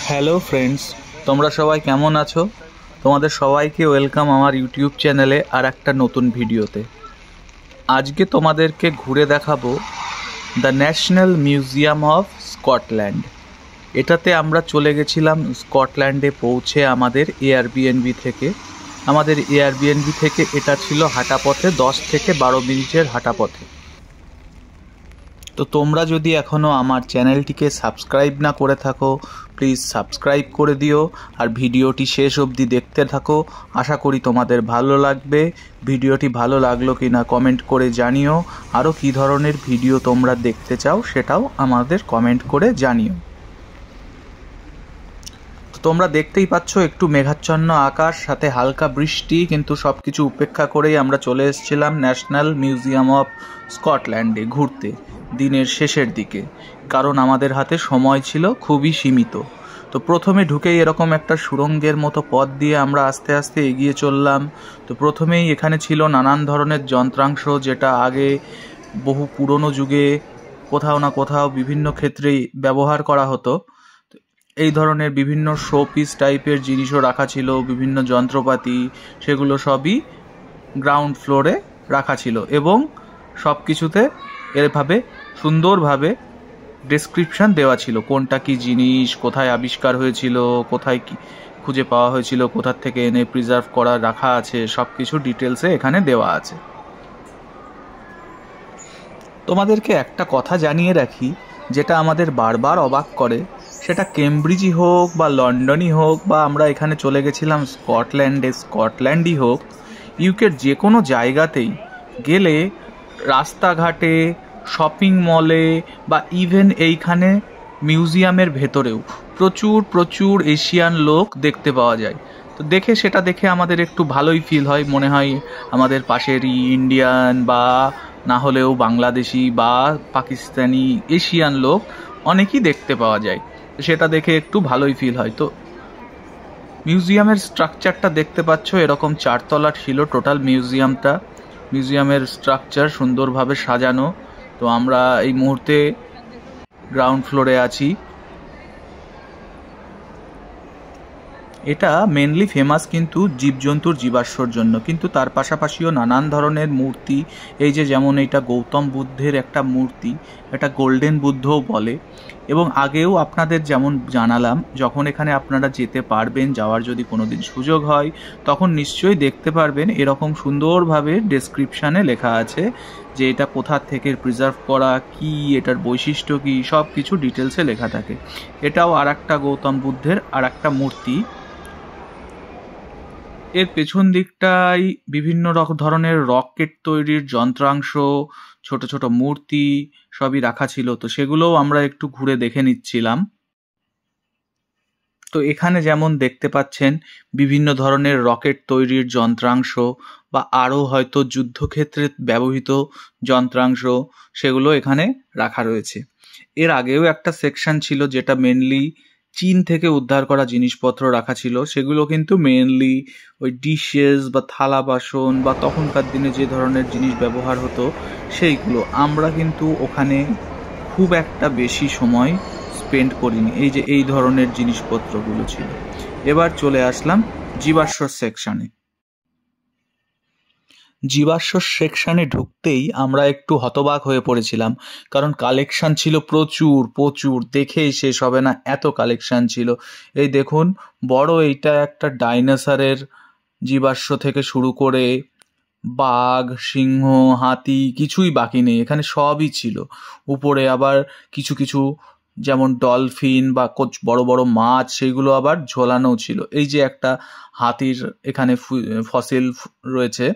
Hello friends, তোমরা সবাই কেমন আছো? তোমাদের সবাইকে ওয়েলকাম আমার ইউটিউব চ্যানেলে আর একটা নতুন ভিডিওতে। আজকে তোমাদেরকে ঘুরে দেখাবো the national museum of Scotland. এটাতে আমরা চলে গেছিলাম স্কটল্যান্ডে পৌঁছে আমাদের এয়ারবিএনবি থেকে এটা ছিল হাঁটাপথে 10 থেকে 12 মিনিটের হাঁটাপথে। তো তোমরা যদি এখনও আমার চ্যানেলটিকে সাবস্ক্রাইব না করে থাকো, প্লিজ সাবস্ক্রাইব করে দিও আর ভিডিওটি শেষ অবধি দেখতে থাকো। আশা করি তোমাদের ভালো লাগবে। ভিডিওটি ভালো লাগলো কি না কমেন্ট করে জানিও। আরও কী ধরনের ভিডিও তোমরা দেখতে চাও সেটাও আমাদের কমেন্ট করে জানিও। তো তোমরা দেখতেই পাচ্ছ একটু মেঘাচ্ছন্ন আকাশ, সাথে হালকা বৃষ্টি, কিন্তু সব কিছু উপেক্ষা করেই আমরা চলে এসেছিলাম ন্যাশনাল মিউজিয়াম অফ স্কটল্যান্ডে ঘুরতে দিনের শেষের দিকে, কারণ আমাদের হাতে সময় ছিল খুবই সীমিত। তো প্রথমে ঢুকেই এরকম একটা সুড়ঙ্গের মতো পথ দিয়ে আমরা আস্তে আস্তে এগিয়ে চললাম। তো প্রথমেই এখানে ছিল নানান ধরনের যন্ত্রাংশ, যেটা আগে বহু পুরনো যুগে কোথাও না কোথাও বিভিন্ন ক্ষেত্রেই ব্যবহার করা হতো। এই ধরনের বিভিন্ন শো পিস টাইপের জিনিসও রাখা ছিল, বিভিন্ন যন্ত্রপাতি, সেগুলো সবই গ্রাউন্ড ফ্লোরে রাখা ছিল এবং সব কিছুতে এভাবে সুন্দরভাবে ডেসক্রিপশান দেওয়া ছিল, কোনটা কি জিনিস, কোথায় আবিষ্কার হয়েছিল, কোথায় কি খুঁজে পাওয়া হয়েছিল, কোথার থেকে এনে প্রিজার্ভ করা রাখা আছে, সব কিছু ডিটেলসে এখানে দেওয়া আছে। তোমাদেরকে একটা কথা জানিয়ে রাখি, যেটা আমাদের বারবার অবাক করে, সেটা কেমব্রিজই হোক বা লন্ডনই হোক বা আমরা এখানে চলে গেছিলাম স্কটল্যান্ডই হোক, ইউকের যে কোনো জায়গাতেই গেলে রাস্তাঘাটে, শপিং মলে বা ইভেন এইখানে মিউজিয়ামের ভেতরেও প্রচুর প্রচুর এশিয়ান লোক দেখতে পাওয়া যায়। তো সেটা দেখে আমাদের একটু ভালোই ফিল হয়, মনে হয় আমাদের পাশেরই ইন্ডিয়ান বা না হলেও বাংলাদেশি বা পাকিস্তানি এশিয়ান লোক অনেকই দেখতে পাওয়া যায়। সেটা দেখে একটু ভালোই ফিল হয়। তো মিউজিয়ামের স্ট্রাকচারটা দেখতে পাচ্ছ, এরকম 4 তলার ছিল টোটাল মিউজিয়ামের স্ট্রাকচার সুন্দরভাবে সাজানো। তো আমরা এই মুহূর্তে গ্রাউন্ড ফ্লোরে আছি। এটা মেনলি ফেমাস কিন্তু জীবজন্তুর জীবাশ্মর জন্য, কিন্তু তার পাশাপাশিও নানান ধরনের মূর্তি, এই যে যেমন এইটা গৌতম বুদ্ধের একটা মূর্তি, এটা গোল্ডেন বুদ্ধও বলে। এবং আগেও আপনাদের যেমন জানালাম, যখন এখানে আপনারা যেতে পারবেন, যাওয়ার যদি কোনো দিন সুযোগ হয়, তখন নিশ্চয়ই দেখতে পারবেন এরকম সুন্দরভাবে ডেসক্রিপশানে লেখা আছে যে এটা কোথা থেকে প্রিজার্ভ করা, কি এটার বৈশিষ্ট্য কি, সব কিছু ডিটেলসে লেখা থাকে। এটাও আর একটা গৌতম বুদ্ধের আর একটা মূর্তি। এর পেছন দিকটায় বিভিন্ন ধরনের রকেট তৈরির যন্ত্রাংশ, ছোট ছোট মূর্তি সবই রাখা ছিল। তো সেগুলোও আমরা একটু ঘুরে দেখে নিচ্ছিলাম। তো এখানে যেমন দেখতে পাচ্ছেন বিভিন্ন ধরনের রকেট তৈরির যন্ত্রাংশ বা আরও হয়তো যুদ্ধক্ষেত্রে ব্যবহৃত যন্ত্রাংশ, সেগুলো এখানে রাখা রয়েছে। এর আগেও একটা সেকশন ছিল যেটা মেনলি চীন থেকে উদ্ধার করা জিনিসপত্র রাখা ছিল, সেগুলো কিন্তু মেনলি ওই ডিশেস বা থালা বাসন বা তখনকার দিনে যে ধরনের জিনিস ব্যবহার হতো সেইগুলো। আমরা কিন্তু ওখানে খুব একটা বেশি সময় স্পেন্ড করিনি, এই ধরনের জিনিসপত্রগুলো ছিল। এবার চলে আসলাম জীবাশ্ম সেকশানে ঢুকতেই আমরা একটু হতবাক হয়ে পড়েছিলাম, কারণ কালেকশন ছিল প্রচুর প্রচুর, দেখেই শেষ হবে না, এত কালেকশন ছিল। এই দেখুন, এইটা একটা ডাইনোসরের জীবাশ্ম থেকে শুরু করে বাঘ, সিংহ, হাতি, কিছুই বাকি নেই, এখানে সবই ছিল। উপরে আবার কিছু কিছু যেমন ডলফিন বা বড় বড় মাছ, সেইগুলো আবার ঝোলানো ছিল। এই যে একটা হাতির এখানে ফসিল রয়েছে।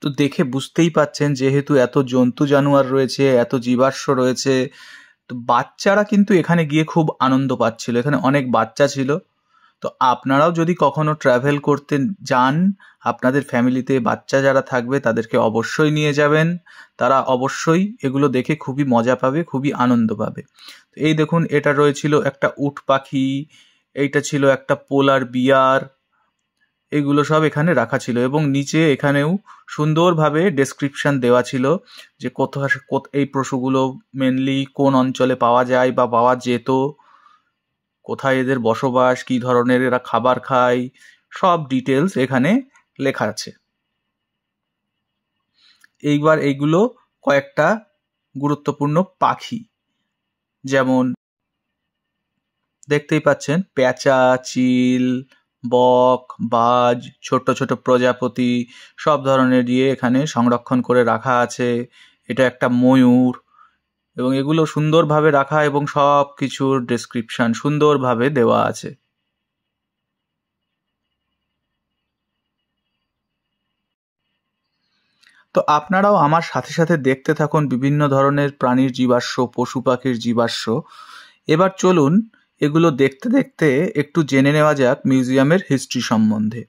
তো দেখে বুঝতেই পাচ্ছেন, যেহেতু এত জন্তু জানোয়ার রয়েছে, এত জীবাশ্ম রয়েছে, তো বাচ্চারা কিন্তু এখানে গিয়ে খুব আনন্দ পাচ্ছিল। এখানে অনেক বাচ্চা ছিল। তো আপনারাও যদি কখনো ট্রাভেল করতে যান, আপনাদের ফ্যামিলিতে বাচ্চা যারা থাকবে তাদেরকে অবশ্যই নিয়ে যাবেন। তারা অবশ্যই এগুলো দেখে খুবই মজা পাবে, খুবই আনন্দ পাবে। এই দেখুন, এটা রয়েছিল একটা উট পাখি, এইটা ছিল একটা পোলার বিয়ার, এগুলো সব এখানে রাখা ছিল। এবং নিচে এখানেও সুন্দরভাবে ডেসক্রিপশন দেওয়া ছিল যে এই পশুগুলো মেনলি কোন অঞ্চলে পাওয়া যায় বা পাওয়া যেত, কোথায় এদের বসবাস, কী ধরনের এরা খাবার খায়, সব ডিটেলস এখানে লেখা আছে। এইবার এইগুলো কয়েকটা গুরুত্বপূর্ণ পাখি, যেমন দেখতেই পাচ্ছেন পেঁচা, চিল, বক, বাজ, ছোট ছোট প্রজাপতি, সব ধরনের এখানে সংরক্ষণ করে রাখা আছে। এটা একটা ময়ূর, এবং এগুলো সুন্দরভাবে রাখা এবং সব কিছুর ডেসক্রিপশন সুন্দরভাবে দেওয়া আছে। তো আপনারাও আমার সাথে সাথে দেখতে থাকুন বিভিন্ন ধরনের প্রাণীর জীবাশ্ম, পশু পাখির জীবাশ্ম। এবার চলুন এগুলো দেখতে দেখতে একটু জেনে নেওয়া যাক মিউজিয়ামের হিস্ট্রি সম্বন্ধে।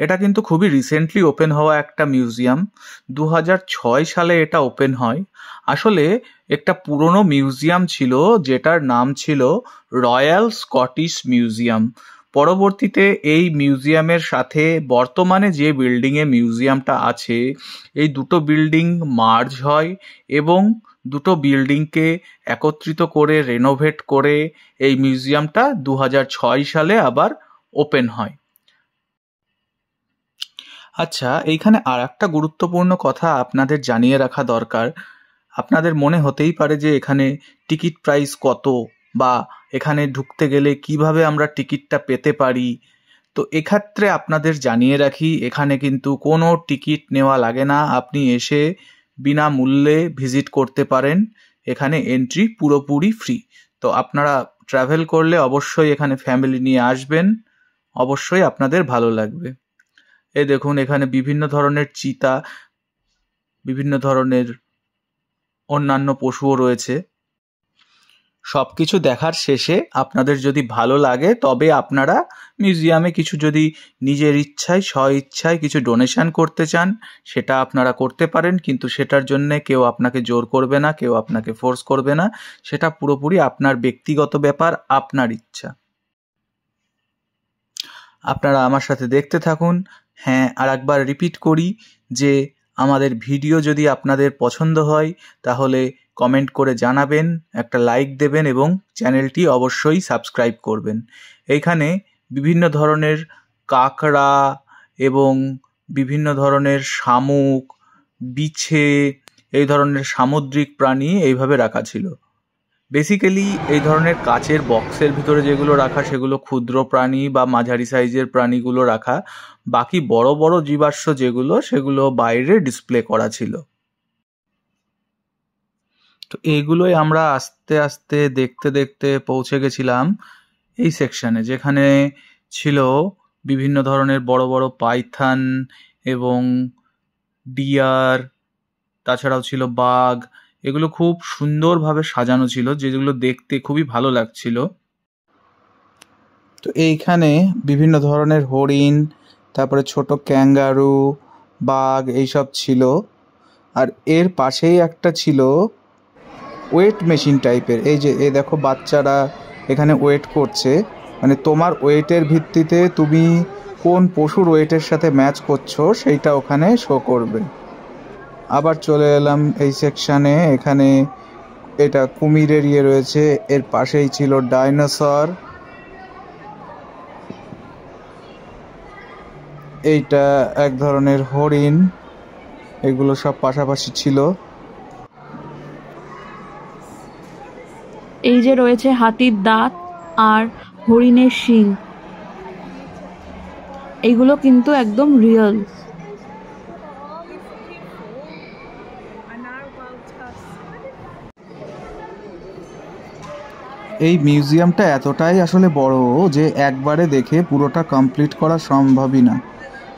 এটা কিন্তু খুবই রিসেন্টলি ওপেন হওয়া একটা মিউজিয়াম। 2006 সালে এটা ওপেন হয়। আসলে একটা পুরনো মিউজিয়াম ছিল যেটার নাম ছিল রয়্যাল স্কটিশ মিউজিয়াম। পরবর্তীতে এই মিউজিয়ামের সাথে বর্তমানে যে বিল্ডিংয়ে মিউজিয়ামটা আছে, এই দুটো বিল্ডিং মার্জ হয় এবং দুটো বিল্ডিংকে একত্রিত করে রেনোভেট করে এই মিউজিয়ামটা 2006 সালে আবার ওপেন হয়। আচ্ছা, এইখানে আর একটা গুরুত্বপূর্ণ কথা আপনাদের জানিয়ে রাখা দরকার। আপনাদের মনে হতেই পারে যে এখানে টিকিট প্রাইস কত, বা এখানে ঢুকতে গেলে কিভাবে আমরা টিকিটটা পেতে পারি। তো এক্ষেত্রে আপনাদের জানিয়ে রাখি, এখানে কিন্তু কোনো টিকিট নেওয়া লাগে না। আপনি এসে বিনামূল্যে ভিজিট করতে পারেন। এখানে এন্ট্রি পুরোপুরি ফ্রি। তো আপনারা ট্রাভেল করলে অবশ্যই এখানে ফ্যামিলি নিয়ে আসবেন, অবশ্যই আপনাদের ভালো লাগবে। এই দেখুন এখানে বিভিন্ন ধরনের চিতা, বিভিন্ন ধরনের অন্যান্য পশুও রয়েছে। সব কিছু দেখার শেষে আপনাদের যদি ভালো লাগে তবে আপনারা মিউজিয়ামে কিছু যদি নিজের ইচ্ছায় স্ব ইচ্ছায় কিছু ডোনেশন করতে চান সেটা আপনারা করতে পারেন, কিন্তু সেটার জন্য কেউ আপনাকে জোর করবে না, কেউ আপনাকে ফোর্স করবে না। সেটা পুরোপুরি আপনার ব্যক্তিগত ব্যাপার, আপনার ইচ্ছা। আপনারা আমার সাথে দেখতে থাকুন। হ্যাঁ, আর একবার রিপিট করি যে আমাদের ভিডিও যদি আপনাদের পছন্দ হয় তাহলে কমেন্ট করে জানাবেন, একটা লাইক দেবেন এবং চ্যানেলটি অবশ্যই সাবস্ক্রাইব করবেন। এইখানে বিভিন্ন ধরনের কাঁকড়া এবং বিভিন্ন ধরনের শামুক, বিছে, এই ধরনের সামুদ্রিক প্রাণী এইভাবে রাখা ছিল। বেসিক্যালি এই ধরনের কাচের বক্সের ভিতরে যেগুলো রাখা সেগুলো ক্ষুদ্র প্রাণী বা মাঝারি সাইজের প্রাণীগুলো রাখা, বাকি বড় বড় জীবাশ্ম যেগুলো সেগুলো বাইরে ডিসপ্লে করা ছিল। তো এইগুলোই আমরা আস্তে আস্তে দেখতে দেখতে পৌঁছে গেছিলাম এই সেকশানে, যেখানে ছিল বিভিন্ন ধরনের বড় বড় পাইথন এবং ডিয়ার, তাছাড়াও ছিল বাঘ। এগুলো খুব সুন্দরভাবে সাজানো ছিল, যেগুলো দেখতে খুবই ভালো লাগছিল। তো এইখানে বিভিন্ন ধরনের হরিণ, তারপরে ছোট ক্যাঙ্গারু, বাঘ এইসব ছিল। আর এর পাশেই একটা ছিল ওয়েট মেশিন টাইপের। এই যে এই দেখো বাচ্চারা এখানে ওয়েট করছে, মানে তোমার ওয়েটের ভিত্তিতে তুমি কোন পশুর ওয়েটের সাথে ম্যাচ করছো সেইটা ওখানে শো করবে। আবার চলে এলাম এই সেকশানে, এখানে এটা কুমিরের রয়েছে, এর পাশেই ছিল ডাইনোসর, এইটা এক ধরনের হরিণ, এগুলো সব পাশাপাশি ছিল। এই যে রয়েছে হাতির দাঁত আর হরিণের শিং, এগুলো কিন্তু একদম রিয়েল। এই মিউজিয়ামটা এতটাই আসলে বড় যে একবারে দেখে পুরোটা কমপ্লিট করা সম্ভবই না।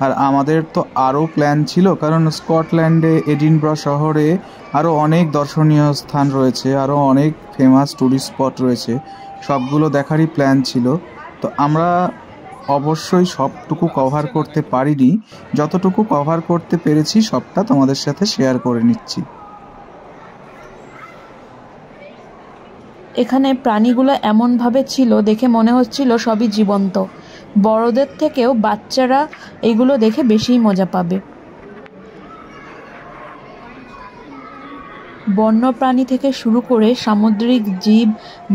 আর আমাদের তো আরও প্ল্যান ছিল, কারণ স্কটল্যান্ডে এডিনবরা শহরে আরও অনেক দর্শনীয় স্থান রয়েছে, আরও অনেক ফেমাস ট্যুরিস্ট স্পট রয়েছে, সবগুলো দেখারই প্ল্যান ছিল। তো আমরা অবশ্যই সবটুকু কভার করতে পারিনি, যতটুকু কভার করতে পেরেছি সবটা তোমাদের সাথে শেয়ার করে নিচ্ছি। এখানে প্রাণীগুলো এমনভাবে ছিল দেখে মনে হচ্ছিল সবই জীবন্ত। বড়দের থেকেও বাচ্চারা এগুলো দেখে বেশিই মজা পাবে। বন্যপ্রাণী থেকে শুরু করে সামুদ্রিক জীব,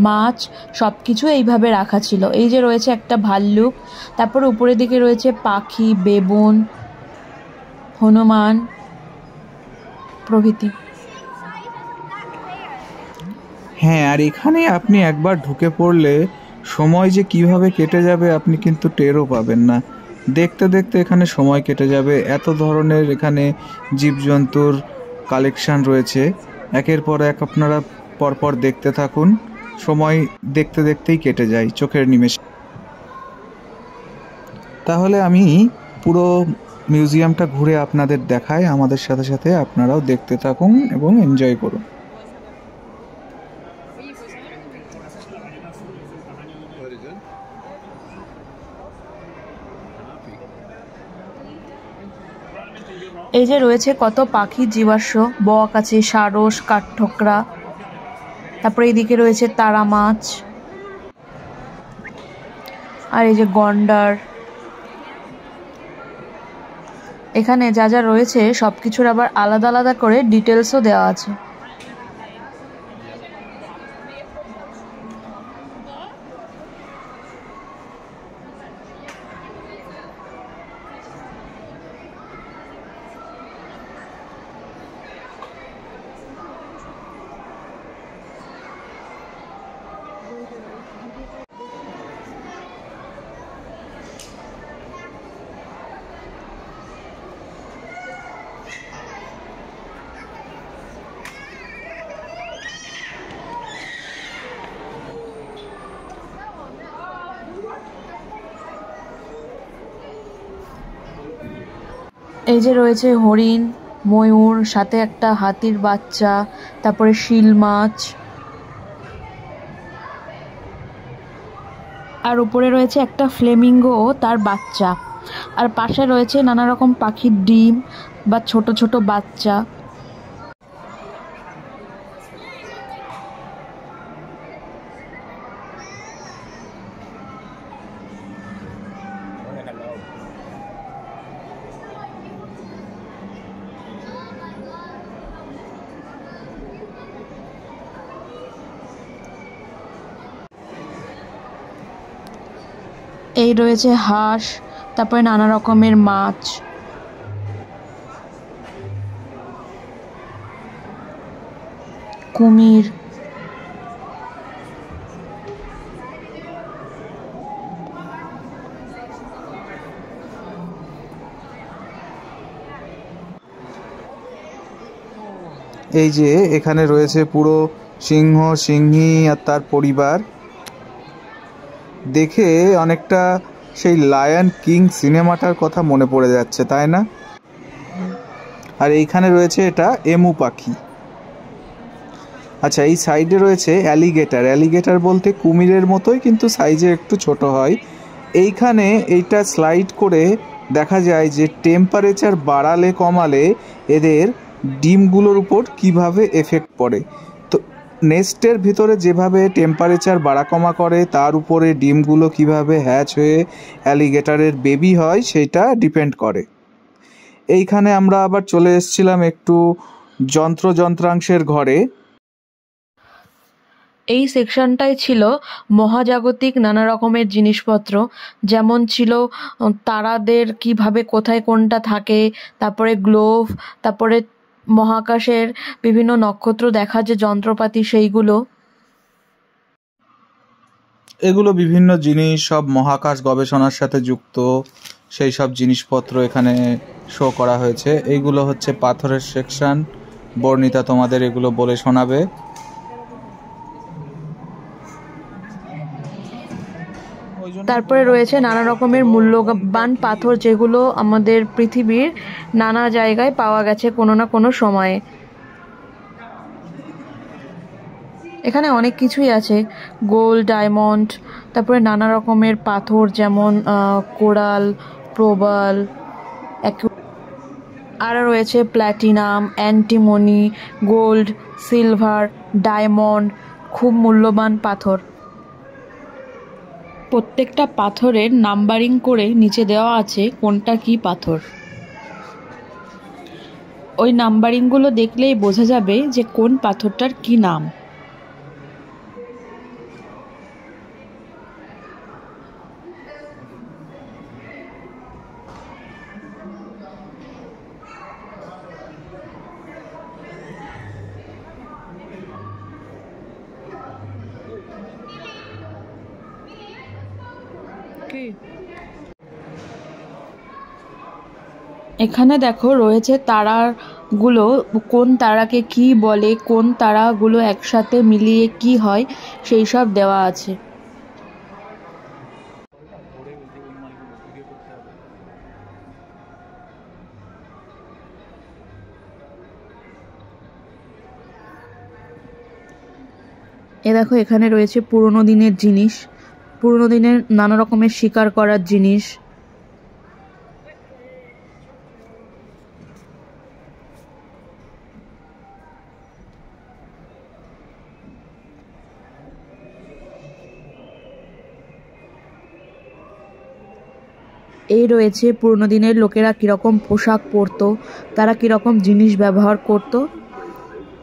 মাছ সব কিছু এইভাবে রাখা ছিল। এই যে রয়েছে একটা ভাল্লুক, তারপর উপরের দিকে রয়েছে পাখি, বেবুন, হনুমান প্রভৃতি। হ্যাঁ, আর এখানে আপনি একবার ঢুকে পড়লে সময় যে কিভাবে কেটে যাবে আপনি কিন্তু টেরও পাবেন না। দেখতে দেখতে এখানে সময় কেটে যাবে। এত ধরনের এখানে জীবজন্তুর কালেকশন রয়েছে, একের পর এক আপনারা পরপর দেখতে থাকুন, সময় দেখতে দেখতেই কেটে যায় চোখের নিমেষে। তাহলে আমি পুরো মিউজিয়ামটা ঘুরে আপনাদের দেখাই, আমাদের সাথে সাথে আপনারাও দেখতে থাকুন এবং এনজয় করুন। এই যে রয়েছে কত পাখির জীবাশ্ম, বক আছে, সারস, কাঠঠোকরা, তারপরে এইদিকে রয়েছে তারা মাছ, আর এই যে গন্ডার। এখানে যা যা রয়েছে সবকিছুর আবার আলাদা আলাদা করে ডিটেলসও দেওয়া আছে। এই যে রয়েছে হরিণ, ময়ূর, সাথে একটা হাতির বাচ্চা, তারপরে শিল মাছ, আর উপরে রয়েছে একটা ফ্লেমিঙ্গো ও তার বাচ্চা, আর পাশে রয়েছে নানা রকম পাখির ডিম বা ছোট ছোট বাচ্চা। এই রয়েছে হাঁস, তারপরে নানা রকমের মাছ, কুমির। এই যে এখানে রয়েছে পুরো সিংহ, সিংহী আর তার পরিবার। দেখে অনেকটা সেই লায়ন কিং সিনেমাটার কথা মনে পড়ে যাচ্ছে, তাই না? আর এইখানে রয়েছে এটা এমু পাখি। আচ্ছা, এই সাইডে রয়েছে অ্যালিগেটর। অ্যালিগেটর বলতে কুমিরের মতোই, কিন্তু সাইজে একটু ছোট হয়। এইখানে এইটা স্লাইড করে দেখা যায় যে টেম্পারেচার বাড়ালে কমালে এদের ডিমগুলোর উপর কিভাবে এফেক্ট পড়ে। তো নেস্টের ভিতরে যেভাবে টেম্পারেচার বাড়া কমা করে, তার উপরে ডিমগুলো কিভাবে হ্যাচ হয়ে অ্যালিগেটরের বেবি হয় সেটা ডিপেন্ড করে। এইখানে আমরা আবার চলে এসেছিলাম একটু যন্ত্রাংশের ঘরে। এই সেকশনটাই ছিল মহাজাগতিক নানা রকমের জিনিসপত্র, যেমন ছিল তারাদের কিভাবে কোথায় কোনটা থাকে, তারপরে গ্লোভ, তারপরে মহাকাশের বিভিন্ন নক্ষত্র দেখা যে যন্ত্রপাতি সেইগুলো। এগুলো বিভিন্ন জিনিস, সব মহাকাশ গবেষণার সাথে যুক্ত সেই সব জিনিসপত্র এখানে শো করা হয়েছে। এইগুলো হচ্ছে পাথরের সেকশন, বর্ণিতা তোমাদের এগুলো বলে শোনাবে। তারপরে রয়েছে নানা রকমের মূল্যবান পাথর, যেগুলো আমাদের পৃথিবীর নানা জায়গায় পাওয়া গেছে কোনো না কোনো সময়ে। এখানে অনেক কিছুই আছে, গোল্ড, ডায়মন্ড, তারপরে নানা রকমের পাথর যেমন কোরাল, প্রবাল, আর রয়েছে platinum, antimony, gold, silver, diamond, খুব মূল্যবান পাথর। প্রত্যেকটা পাথরের নাম্বারিং করে নিচে দেওয়া আছে কোনটা কি পাথর। ওই নাম্বারিংগুলো দেখলেই বোঝা যাবে যে কোন পাথরটার কি নাম। এখানে দেখো রয়েছে তারাগুলো, কোন তারাকে কি বলে, কোন তারাগুলো একসাথে মিলিয়ে কি হয় সেই সব দেওয়া আছে। এ দেখো এখানে রয়েছে পুরোনো দিনের জিনিস, পুরোনো দিনের নানা রকমের শিকার করার জিনিস। এই রয়েছে পুরোনো দিনের লোকেরা কীরকম পোশাক পরতো, তারা কীরকম জিনিস ব্যবহার করত,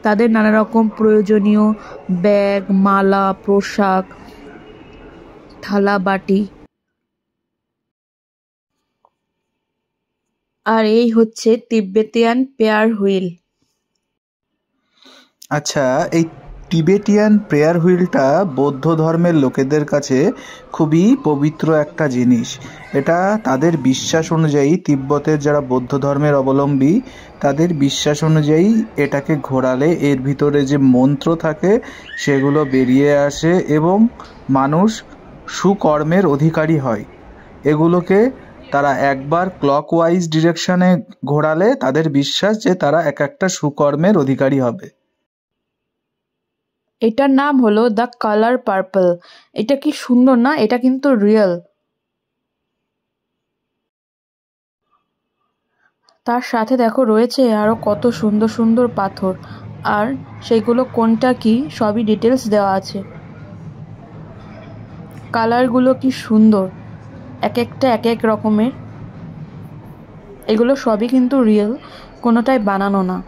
তাদের নানা রকম প্রয়োজনীয় ব্যাগ, মালা, পোশাক, থালা বাটি। আর এই হচ্ছে তিব্বেতিয়ান প্রেয়ার হুইল। আচ্ছা, এই টিবেটিয়ান প্রেয়ার হুইলটা বৌদ্ধ ধর্মের লোকেদের কাছে খুবই পবিত্র একটা জিনিস। এটা তাদের বিশ্বাস অনুযায়ী, তিব্বতের যারা বৌদ্ধ ধর্মের অবলম্বী তাদের বিশ্বাস অনুযায়ী এটাকে ঘোরালে এর ভিতরে যে মন্ত্র থাকে সেগুলো বেরিয়ে আসে এবং মানুষ সুকর্মের অধিকারী হয়। এগুলোকে তারা একবার ক্লকওয়াইজ ডিরেকশনে ঘোরালে তাদের বিশ্বাস যে তারা এক একটা সুকর্মের অধিকারী হবে। এটার নাম হলো দ্য কালার পার্পল। এটা কি সুন্দর না? এটা কিন্তু রিয়েল। তার সাথে দেখো রয়েছে আরো কত সুন্দর সুন্দর পাথর, আর সেইগুলো কোনটা কি সবই ডিটেলস দেওয়া আছে। কালারগুলো কি সুন্দর, এক একটা এক এক রকমের। এগুলো সবই কিন্তু রিয়েল, কোনোটাই বানানো না।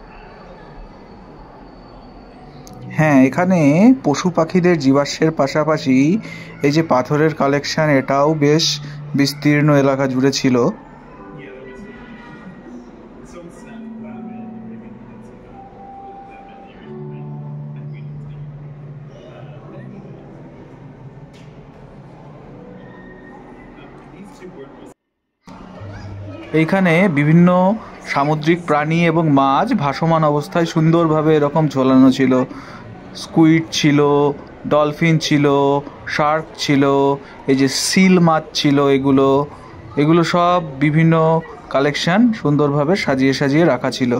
হ্যাঁ, এখানে পশু পাখিদের জীবাশ্মের পাশাপাশি এই যে পাথরের কালেকশন, এটাও বেশ বিস্তীর্ণ এলাকা জুড়ে ছিল। এইখানে বিভিন্ন সামুদ্রিক প্রাণী এবং মাছ ভাসমান অবস্থায় সুন্দরভাবে এরকম ঝোলানো ছিল। স্কুইড ছিল, ডলফিন ছিল, শার্ক ছিল, এই যে সিল মাছ ছিল, এগুলো সব বিভিন্ন কালেকশন সুন্দরভাবে সাজিয়ে সাজিয়ে রাখা ছিল।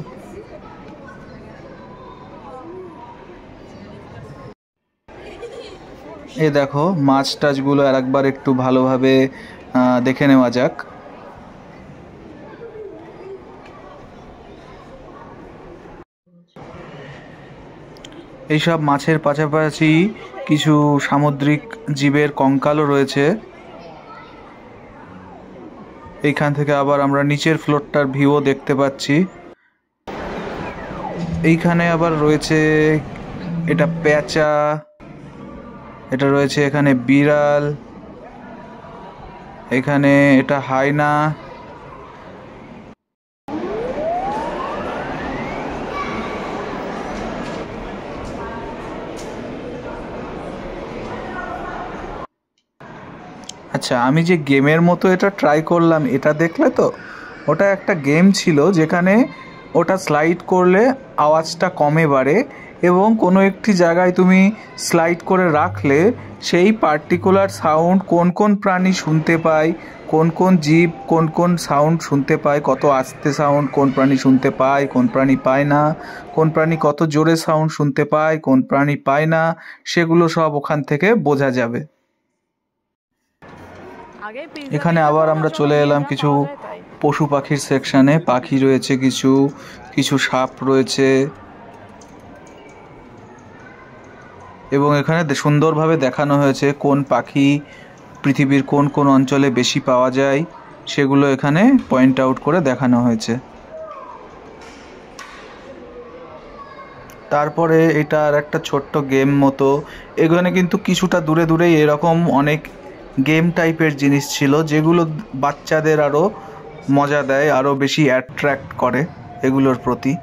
এ দেখো মাছ টাছগুলো আর একবার একটু ভালোভাবে দেখে নেওয়া যাক। এইসব মাছের পাশাপাশি কিছু সামুদ্রিক জীবের কঙ্কালও রয়েছে। এইখান থেকে আবার আমরা নিচের ফ্লোরটার ভিউও দেখতে পাচ্ছি। এইখানে আবার রয়েছে এটা পেঁচা, এটা রয়েছে এখানে বিড়াল, এখানে এটা হায়না। আচ্ছা, আমি যে গেমের মতো এটা ট্রাই করলাম, এটা দেখলে তো? ওটা একটা গেম ছিল যেখানে ওটা স্লাইড করলে আওয়াজটা কমে বাড়ে এবং কোনো একটি জায়গায় তুমি স্লাইড করে রাখলে সেই পার্টিকুলার সাউন্ড কোন কোন প্রাণী শুনতে পায়, কোন কোন জীব কোন কোন সাউন্ড শুনতে পায়, কত আস্তে সাউন্ড কোন প্রাণী শুনতে পায়, কোন প্রাণী পায় না, কোন প্রাণী কত জোরে সাউন্ড শুনতে পায়, কোন প্রাণী পায় না, সেগুলো সব ওখান থেকে বোঝা যাবে। এখানে আবার আমরা চলে এলাম কিছু পশু পাখির সেকশানে। পাখি রয়েছে, কিছু কিছু সাপ রয়েছে এবং এখানে সুন্দরভাবে দেখানো হয়েছে কোন পাখি পৃথিবীর কোন কোন অঞ্চলে বেশি পাওয়া যায়, সেগুলো এখানে পয়েন্ট আউট করে দেখানো হয়েছে। তারপরে এটা আর একটা ছোট্ট গেম মতো, এখানে কিন্তু কিছুটা দূরে দূরেই এরকম অনেক গেম টাইপের জিনিস ছিল যেগুলো বাচ্চাদের আরও মজা দেয়, আরও বেশি অ্যাট্রাক্ট করে এগুলোর প্রতি।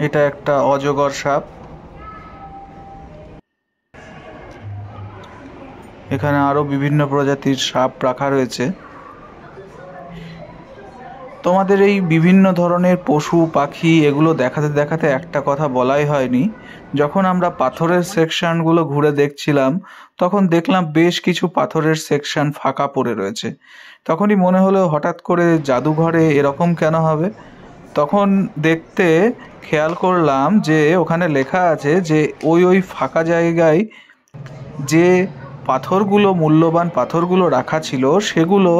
এটা একটা অজগর সাপ, এখানে আরও বিভিন্ন প্রজাতির সাপ রাখা রয়েছে। তোমাদের এই বিভিন্ন ধরনের পশু পাখি এগুলো দেখাতে দেখাতে একটা কথা বলাই হয়নি। যখন আমরা পাথরের সেকশনগুলো ঘুরে দেখছিলাম তখন দেখলাম বেশ কিছু পাথরের সেকশন ফাঁকা পড়ে রয়েছে। তখনই মনে হলো হঠাৎ করে জাদুঘরে এরকম কেন হবে। তখন দেখতে খেয়াল করলাম যে ওখানে লেখা আছে যে ওই ফাঁকা জায়গায় যে পাথরগুলো, মূল্যবান পাথরগুলো রাখা ছিল সেগুলো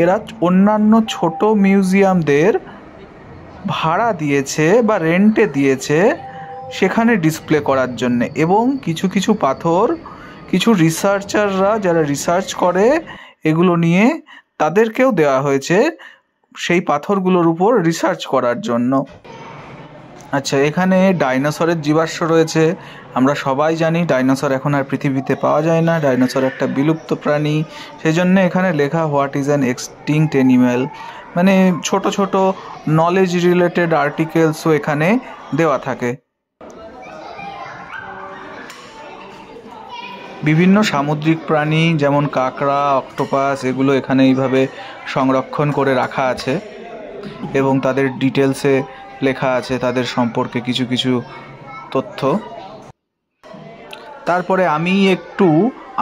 এরা অন্যান্য ছোট মিউজিয়ামদের ভাড়া দিয়েছে বা রেন্টে দিয়েছে সেখানে ডিসপ্লে করার জন্যে। এবং কিছু কিছু পাথর কিছু রিসার্চাররা যারা রিসার্চ করে এগুলো নিয়ে তাদেরকেও দেওয়া হয়েছে সেই পাথরগুলোর উপর রিসার্চ করার জন্য। আচ্ছা, এখানে ডাইনোসরের জীবাশ্ম রয়েছে। আমরা সবাই জানি ডাইনোসর এখন আর পৃথিবীতে পাওয়া যায় না, ডাইনোসর একটা বিলুপ্ত প্রাণী। সেই জন্য এখানে লেখা what is an extinct animal, মানে ছোট ছোট নলেজ রিলেটেড আর্টিকেলসও এখানে দেওয়া থাকে। বিভিন্ন সামুদ্রিক প্রাণী যেমন কাঁকড়া, অক্টোপাস এগুলো এখানে এইভাবে সংরক্ষণ করে রাখা আছে এবং তাদের ডিটেলসে লেখা আছে তাদের সম্পর্কে কিছু কিছু তথ্য। তারপরে আমি একটু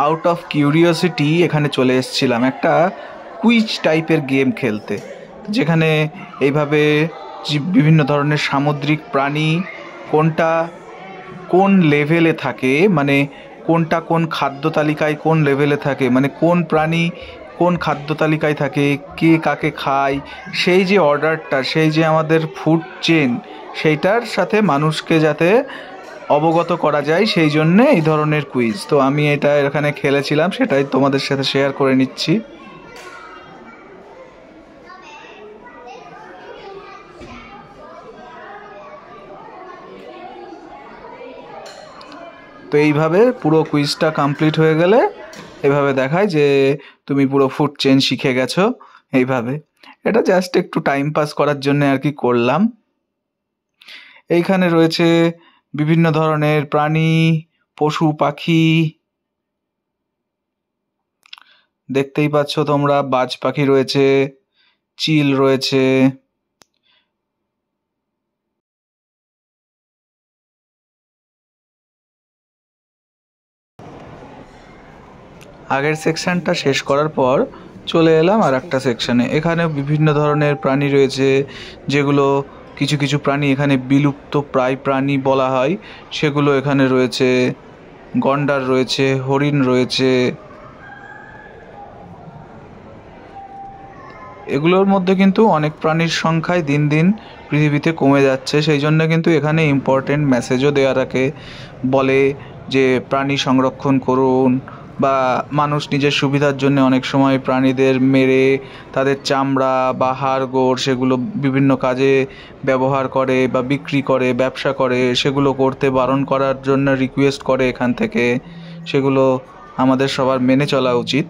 আউট অফ কিউরিওসিটি এখানে চলে এসেছিলাম একটা কুইজ টাইপের গেম খেলতে, যেখানে এইভাবে বিভিন্ন ধরনের সামুদ্রিক প্রাণী কোনটা কোন লেভেলে থাকে, মানে কোনটা কোন খাদ্য তালিকায় কোন লেভেলে থাকে, মানে কোন প্রাণী কোন খাদ্য তালিকায় থাকে, কে কাকে খায়, সেই যে অর্ডারটা, সেই যে আমাদের ফুড চেন, সেইটার সাথে মানুষকে যাতে অবগত করা যায় সেই জন্যে এই ধরনের কুইজ। তো আমি এটা এখানে খেলেছিলাম, সেটাই তোমাদের সাথে শেয়ার করে নিচ্ছি। তো এইভাবে পুরো কুইজটা কমপ্লিট হয়ে গেলে এভাবে দেখায় যে তুমি পুরো ফুড চেইন শিখে গেছো। এইভাবে এটা জাস্ট একটু টাইম পাস করার জন্য আর কি করলাম। এইখানে রয়েছে বিভিন্ন ধরনের প্রাণী, পশু পাখি, দেখতেই পাচ্ছ তোমরা, বাজ পাখি রয়েছে, চিল রয়েছে। আগের সেকশনটা শেষ করার পর চলে এলাম আর একটা সেকশনে। এখানে বিভিন্ন ধরনের প্রাণী রয়েছে, যেগুলো কিছু কিছু প্রাণী এখানে বিলুপ্ত প্রায় প্রাণী বলা হয়, সেগুলো এখানে রয়েছে। গন্ডার রয়েছে, হরিণ রয়েছে। এগুলোর মধ্যে কিন্তু অনেক প্রাণীর সংখ্যায় দিন দিন পৃথিবীতে কমে যাচ্ছে, সেই জন্য কিন্তু এখানে ইম্পর্টেন্ট মেসেজও দেওয়া রাখে, বলে যে প্রাণী সংরক্ষণ করুন, বা মানুষ নিজের সুবিধার জন্য অনেক সময় প্রাণীদের মেরে তাদের চামড়া বা হাড়গোড় সেগুলো বিভিন্ন কাজে ব্যবহার করে বা বিক্রি করে, ব্যবসা করে, সেগুলো করতে বারণ করার জন্য রিকোয়েস্ট করে এখান থেকে। সেগুলো আমাদের সবার মেনে চলা উচিত।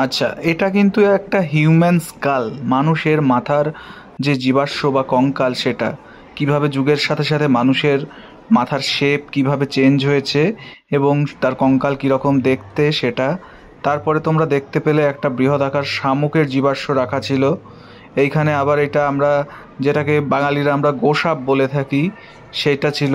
আচ্ছা, এটা কিন্তু একটা হিউম্যান স্কাল, মানুষের মাথার যে জীবাশ্ম বা কঙ্কাল, সেটা কিভাবে যুগের সাথে সাথে মানুষের মাথার শেপ কিভাবে চেঞ্জ হয়েছে এবং তার কঙ্কাল কীরকম দেখতে সেটা। তারপরে তোমরা দেখতে পেলে একটা বৃহদাকার শামুকের জীবাশ্ম রাখা ছিল এইখানে। আবার এটা আমরা যেটাকে বাঙালিরা আমরা গোসাপ বলে থাকি সেটা ছিল।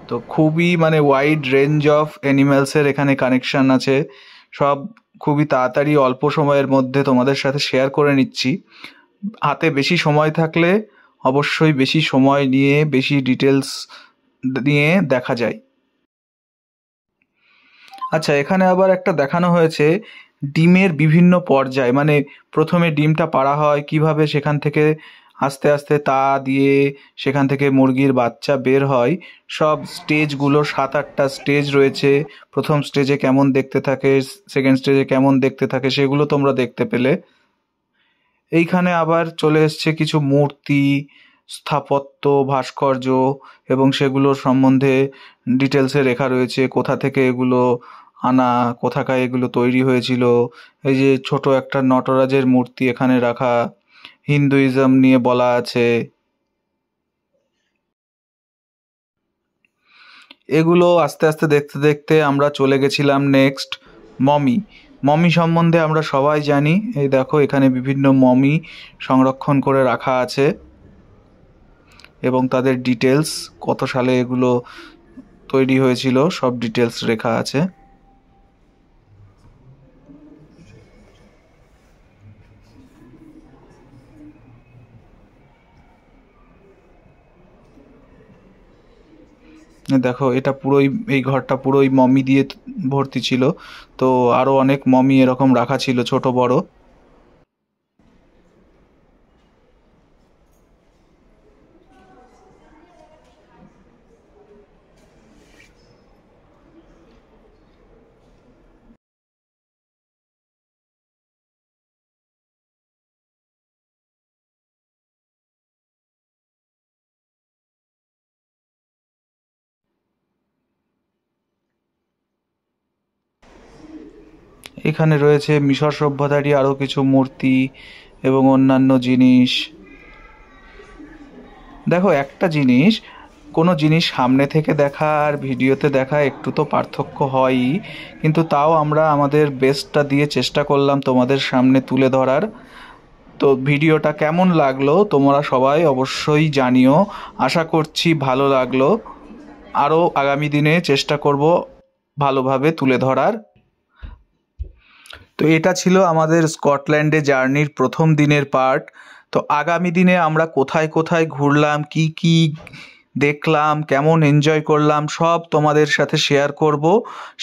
তো খুবই মানে ওয়াইড রেঞ্জ অফ অ্যানিম্যালসের এখানে কানেকশান আছে। সব খুবই তাড়াতাড়ি অল্প সময়ের মধ্যে তোমাদের সাথে শেয়ার করে নিচ্ছি। হাতে বেশি সময় থাকলে অবশ্যই বেশি সময় নিয়ে বেশি ডিটেলস নিয়ে দেখা যায়। আচ্ছা, এখানে আবার একটা দেখানো হয়েছে ডিমের বিভিন্ন পর্যায়, মানে প্রথমে ডিমটা পাড়া হয়, কিভাবে সেখান থেকে আস্তে আস্তে তা দিয়ে সেখান থেকে মুরগির বাচ্চা বের হয়। সব স্টেজগুলো 7-8টা স্টেজ রয়েছে। প্রথম স্টেজে কেমন দেখতে থাকে, সেকেন্ড স্টেজে কেমন দেখতে থাকে, সেগুলো তোমরা দেখতে পেলে। এইখানে আবার চলে এসছে কিছু মূর্তি, স্থাপত্য, ভাস্কর্য, এবং সেগুলোর সম্বন্ধে ডিটেলসে লেখা রয়েছে, কোথা থেকে এগুলো আনা, কোথাকার এগুলো তৈরি হয়েছিল। এই যে ছোট একটা নটরাজের মূর্তি এখানে রাখা, হিন্দুইজম নিয়ে বলা আছে। এগুলো আস্তে আস্তে দেখতে দেখতে আমরা চলে গেছিলাম নেক্সট মমি। মমি সম্বন্ধে আমরা সবাই জানি। এই দেখো, এখানে বিভিন্ন মমি সংরক্ষণ করে রাখা আছে এবং তাদের ডিটেলস, কত সালে এগুলো তৈরি হয়েছিল, সব ডিটেলস লেখা আছে। দেখো, এটা পুরোই, এই ঘরটা পুরোই মমি দিয়ে ভর্তি ছিল। তো আরো অনেক মমি এরকম রাখা ছিল, ছোট বড়। এখানে রয়েছে মিশর সভ্যতারই আরো কিছু মূর্তি এবং অন্যান্য জিনিস। দেখো, একটা জিনিস, কোনো জিনিস সামনে থেকে দেখা আর ভিডিওতে দেখা একটু তো পার্থক্য হয়ই, কিন্তু তাও আমরা আমাদের বেস্টটা দিয়ে চেষ্টা করলাম তোমাদের সামনে তুলে ধরার। তো ভিডিওটা কেমন লাগলো তোমরা সবাই অবশ্যই জানিও। আশা করছি ভালো লাগলো। আরও আগামী দিনে চেষ্টা করব ভালোভাবে তুলে ধরার। তো এটা ছিল আমাদের স্কটল্যান্ডে জার্নির প্রথম দিনের পার্ট। তো আগামী দিনে আমরা কোথায় কোথায় ঘুরলাম, কি কি দেখলাম, কেমন এনজয় করলাম, সব তোমাদের সাথে শেয়ার করব।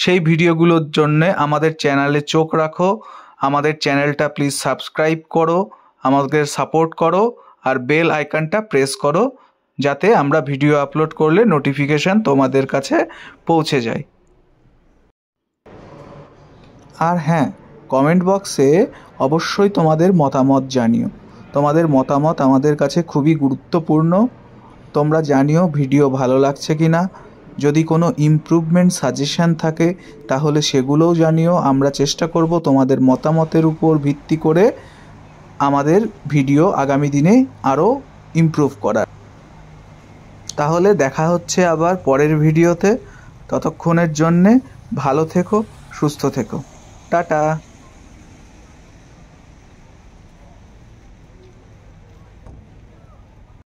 সেই ভিডিওগুলোর জন্যে আমাদের চ্যানেলে চোখ রাখো। আমাদের চ্যানেলটা প্লিজ সাবস্ক্রাইব করো, আমাদের সাপোর্ট করো, আর বেল আইকনটা প্রেস করো, যাতে আমরা ভিডিও আপলোড করলে নোটিফিকেশান তোমাদের কাছে পৌঁছে যায়। আর হ্যাঁ, কমেন্ট বক্সে অবশ্যই তোমাদের মতামত জানিও। তোমাদের মতামত আমাদের কাছে খুবই গুরুত্বপূর্ণ। তোমরা জানিও ভিডিও ভালো লাগছে কি না। যদি কোনো ইমপ্রুভমেন্ট সাজেশান থাকে তাহলে সেগুলোও জানিও। আমরা চেষ্টা করব তোমাদের মতামতের উপর ভিত্তি করে আমাদের ভিডিও আগামী দিনে আরও ইমপ্রুভ করার। তাহলে দেখা হচ্ছে আবার পরের ভিডিওতে। ততক্ষণের জন্যে ভালো থেকো, সুস্থ থেকো। টাটা।